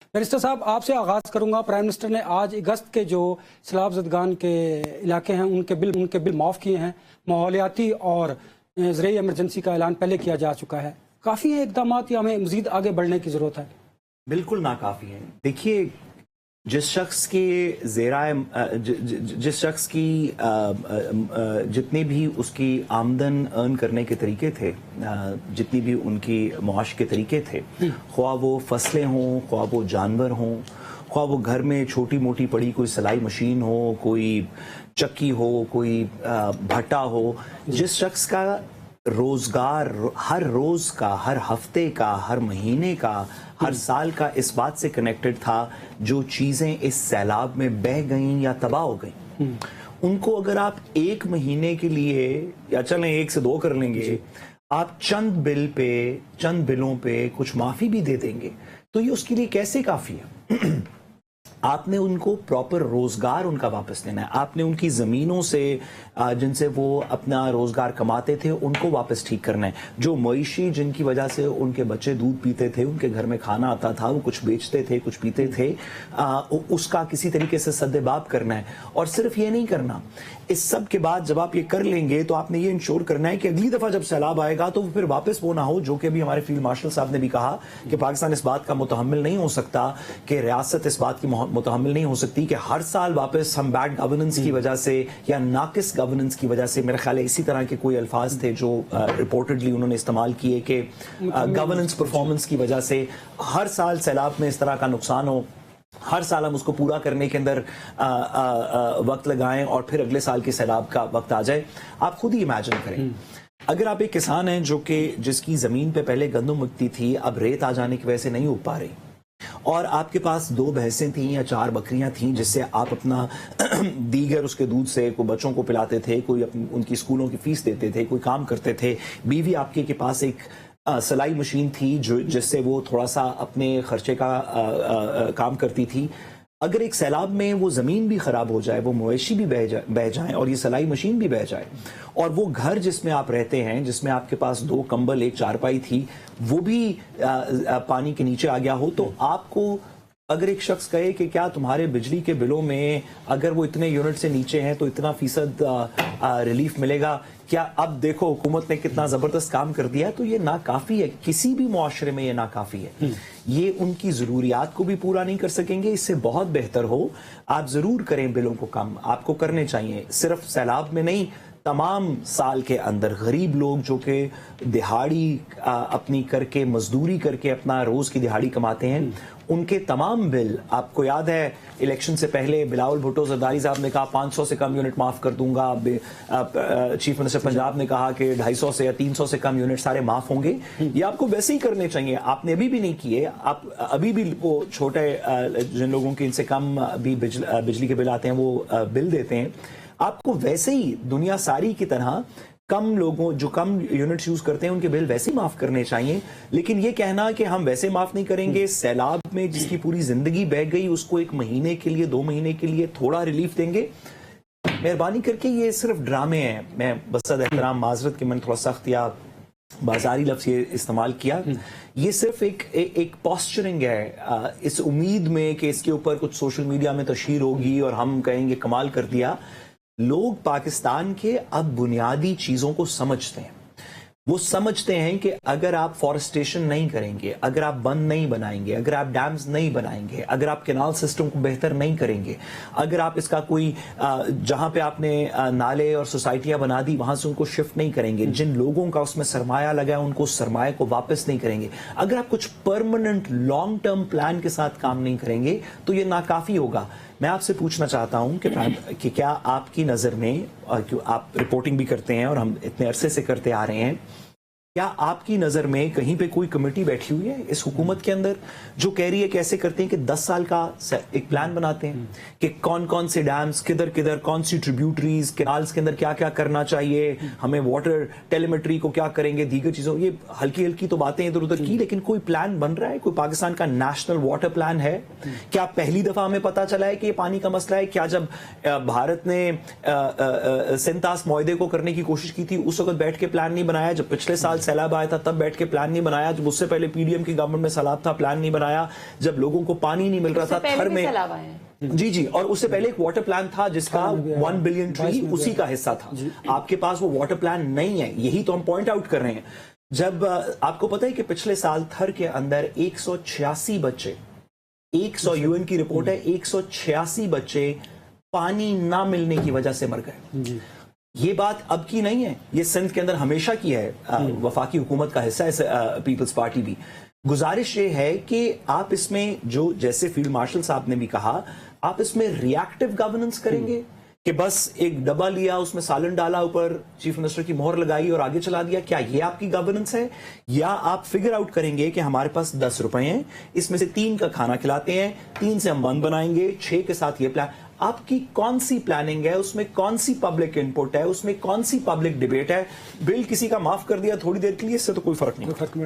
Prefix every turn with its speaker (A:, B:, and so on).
A: Barrister साहब, आपसे आगाज़ करूंगा। प्राइम मिनिस्टर ने आज अगस्त के जो सैलाब ज़दगान के इलाके हैं उनके बिल माफ़ किए हैं। माहौलियाती और ज़रूरी एमरजेंसी का ऐलान पहले किया जा चुका है। काफ़ी है इक़दाम या हमें मज़ीद आगे बढ़ने की ज़रूरत है?
B: बिल्कुल नाकाफ़ी है। देखिए, जिस शख्स की जितनी भी उसकी आमदन अर्न करने के तरीके थे, जितनी भी उनकी मुआश के तरीके थे, ख्वाह वो फसलें हों, ख्वाह वो जानवर हों, ख्वाह वो घर में छोटी मोटी पड़ी कोई सिलाई मशीन हो, कोई चक्की हो, कोई भट्टा हो, जिस शख्स का रोजगार हर रोज का, हर हफ्ते का, हर महीने का, हर साल का इस बात से कनेक्टेड था जो चीजें इस सैलाब में बह गईं या तबाह हो गईं, उनको अगर आप एक महीने के लिए या चलें 1 से 2 कर लेंगे, आप चंद बिलों पे कुछ माफी भी दे देंगे तो ये उसके लिए कैसे काफी है? आपने उनको प्रॉपर रोजगार उनका वापस देना है। आपने उनकी जमीनों से जिनसे वो अपना रोजगार कमाते थे उनको वापस ठीक करना है। जो मईशी जिनकी वजह से उनके बच्चे दूध पीते थे, उनके घर में खाना आता था, वो कुछ बेचते थे, कुछ पीते थे, उसका किसी तरीके से सद्देबाब करना है। और सिर्फ ये नहीं करना, इस सब के बाद जब आप ये कर लेंगे तो आपने ये इंश्योर करना है कि अगली दफा जब सैलाब आएगा तो फिर वापस वो ना हो, जो कि अभी हमारे फील्ड मार्शल साहब ने भी कहा कि पाकिस्तान इस बात का मुतहम्मिल नहीं हो सकता, कि रियासत इस बात की मुतहम्मिल नहीं हो सकती कि हर साल वापस हम बैड गवर्नेंस की वजह से या नाकिस गवर्नेंस की वजह से, मेरे ख्याल है इसी तरह के कोई अल्फाज थे जो रिपोर्टेडली उन्होंने इस्तेमाल किए कि गवर्नेंस परफॉर्मेंस की वजह से हर साल सैलाब में इस तरह का नुकसान हो, हर साल हम उसको पूरा करने के अंदर वक्त लगाएं और फिर अगले साल के सैलाब का वक्त आ जाए। आप खुद ही इमेजिन करें, अगर आप एक किसान हैं जो कि जिसकी जमीन पे पहले गंदम उगती थी, अब रेत आ जाने की वजह से नहीं उग पा रही, और आपके पास 2 भैंसें थीं या 4 बकरियां थीं जिससे आप अपना दीगर उसके दूध से कोई बच्चों को पिलाते थे, कोई उनकी स्कूलों की फीस देते थे, कोई काम करते थे, बीवी आपके के पास एक सिलाई मशीन थी जो जिससे वो थोड़ा सा अपने खर्चे का काम करती थी। अगर एक सैलाब में वो ज़मीन भी ख़राब हो जाए, वो मवेशी भी बह जाए और ये सिलाई मशीन भी बह जाए, और वो घर जिसमें आप रहते हैं, जिसमें आपके पास 2 कंबल, 1 चारपाई थी, वो भी पानी के नीचे आ गया हो, तो आपको अगर एक शख्स कहे कि क्या तुम्हारे बिजली के बिलों में अगर वो इतने यूनिट से नीचे हैं तो इतना फीसद रिलीफ मिलेगा, क्या अब देखो हुकूमत ने कितना जबरदस्त काम कर दिया, तो ये नाकाफी है। किसी भी मुआशरे में ये नाकाफी है। ये उनकी जरूरियात को भी पूरा नहीं कर सकेंगे। इससे बहुत बेहतर हो आप जरूर करें बिलों को कम, आपको करने चाहिए, सिर्फ सैलाब में नहीं, तमाम साल के अंदर गरीब लोग जो कि दिहाड़ी अपनी करके, मजदूरी करके अपना रोज की दिहाड़ी कमाते हैं, उनके तमाम बिल, आपको याद है इलेक्शन से पहले बिलावल भुट्टो जरदारी साहब ने कहा 500 से कम यूनिट माफ कर दूंगा, चीफ मिनिस्टर पंजाब ने कहा कि 250 से या 300 से कम यूनिट सारे माफ होंगे। ये आपको वैसे ही करने चाहिए, आपने अभी भी नहीं किए। आप अभी भी वो छोटे जिन लोगों के इनसे कम भी बिजली के बिल आते हैं वो बिल देते हैं, आपको वैसे ही दुनिया सारी की तरह कम लोगों जो कम यूनिट्स यूज करते हैं उनके बिल वैसे ही माफ करने चाहिए। लेकिन ये कहना कि हम वैसे माफ नहीं करेंगे, सैलाब में जिसकी पूरी जिंदगी बह गई उसको 1 महीने के लिए, 2 महीने के लिए थोड़ा रिलीफ देंगे, मेहरबानी करके ये सिर्फ ड्रामे हैं। मैं बसद एहतराम माजरत के मैंने थोड़ा सख्त या बाजारी लफ्ज ये इस्तेमाल किया, ये सिर्फ एक पॉस्चरिंग है, इस उम्मीद में कि इसके ऊपर कुछ सोशल मीडिया में तशहीर होगी और हम कहेंगे कमाल कर दिया। लोग पाकिस्तान के अब बुनियादी चीजों को समझते हैं। वो समझते हैं कि अगर आप फॉरेस्टेशन नहीं करेंगे, अगर आप बंद नहीं बनाएंगे, अगर आप डैम्स नहीं बनाएंगे, अगर आप कैनाल सिस्टम को बेहतर नहीं करेंगे, अगर आप इसका कोई जहां पे आपने नाले और सोसाइटियां बना दी वहां से उनको शिफ्ट नहीं करेंगे, जिन लोगों का उसमें सरमाया लगा है उनको सरमाए को वापस नहीं करेंगे, अगर आप कुछ परमानेंट लॉन्ग टर्म प्लान के साथ काम नहीं करेंगे तो ये नाकाफी होगा। मैं आपसे पूछना चाहता हूं कि क्या आपकी नजर में, आप रिपोर्टिंग भी करते हैं और हम इतने अरसे से करते आ रहे हैं, क्या आपकी नजर में कहीं पे कोई कमेटी बैठी हुई है इस हुकूमत के अंदर जो कह रही है कैसे करते हैं कि 10 साल का एक प्लान बनाते हैं कि कौन कौन से डैम्स किधर किधर, कौन सी ट्रिब्यूटरीज, कैनाल्स के अंदर क्या क्या करना चाहिए, हमें वाटर टेलीमेट्री को क्या करेंगे, दीगर चीजों, ये हल्की हल्की तो बातें इधर उधर की, लेकिन कोई प्लान बन रहा है? कोई पाकिस्तान का नेशनल वाटर प्लान है? क्या पहली दफा हमें पता चला है कि ये पानी का मसला है? क्या जब भारत ने सिंतास मुआहदे को करने की कोशिश की थी उस वक्त बैठ के प्लान नहीं बनाया? जब पिछले साल سال سیلاب آیا تھا تب بیٹھ کے پلان نہیں بنایا, جب اس سے پہلے پی ڈی ایم کی گورنمنٹ میں سیلاب تھا پلان نہیں بنایا, جب لوگوں کو پانی نہیں مل رہا تھا تھر میں, جی اور اس سے پہلے ایک واٹر پلان تھا جس کا 1 بلین ٹری اسی کا حصہ تھا. آپ کے پاس وہ واٹر پلان نہیں ہے, یہی تو ہم پوائنٹ آؤٹ کر رہے ہیں. جب آپ کو پتا ہے کہ پچھلے سال تھر کے اندر 186 بچے, 100 یو این کی رپورٹ ہے, 186 بچے پانی نہ ملنے کی وجہ سے مر گئے. یہ بات اب کی نہیں ہے, یہ سندھ کے اندر ہمیشہ کی ہے, وفاقی حکومت کا حصہ ہے پیپلز پارٹی بھی. گزارش یہ ہے کہ آپ اس میں جو جیسے فیلڈ مارشل صاحب نے بھی کہا, آپ اس میں ری ایکٹیو گورننس کریں گے کہ بس ایک ڈبہ لیا, اس میں سالن ڈالا, اوپر چیف منسٹر کی مہر لگائی اور آگے چلا دیا, کیا یہ آپ کی گورننس ہے؟ یا آپ فگر آؤٹ کریں گے کہ ہمارے پاس 10 روپے ہیں, اس میں سے 3 کا کھانا کھلاتے ہیں, 3 سے ہم 1 بنائیں گے, 6 کے ساتھ یہ پلان. آپ کی کون سی پلاننگ ہے, اس میں کون سی پبلک انپٹ ہے, اس میں کون سی پبلک ڈیبیٹ ہے؟ بل کسی کا معاف کر دیا تھوڑی دیر کے لیے, اس سے تو کوئی فرق نہیں.